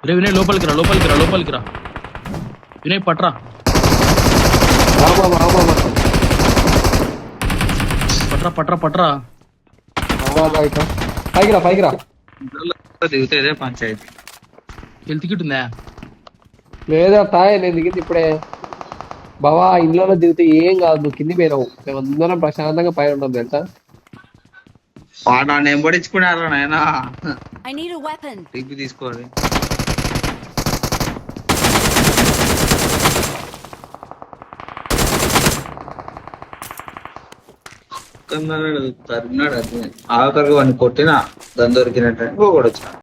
రే వినయ్ లోపలికి రా లోపలికి రా లోపలికి రా వినయ్ పట్రా పట్రా పట్రా పట్రా పైకి రా దిగుతే ఇదే పంచాయతీ. హెల్త్ కిట్ ఉందా లేదా తాయ్ నేను దిగింది ఇప్పుడే బావా. ఇంట్లో దిగితే ఏం కాదు, నువ్వు కింది పోయినావు. మేము అందరం ప్రశాంతంగా పైన ఉంటాం తెలుసా. వాడు నన్ను ఎంబడించుకున్నారా నాయన. I need a weapon. TP తీసుకోవాలి. తరిగినాడు అది ఆఖరికి వాడిని కొట్టిన దాని దొరికినట్టు ఇంకో కూడా వచ్చిన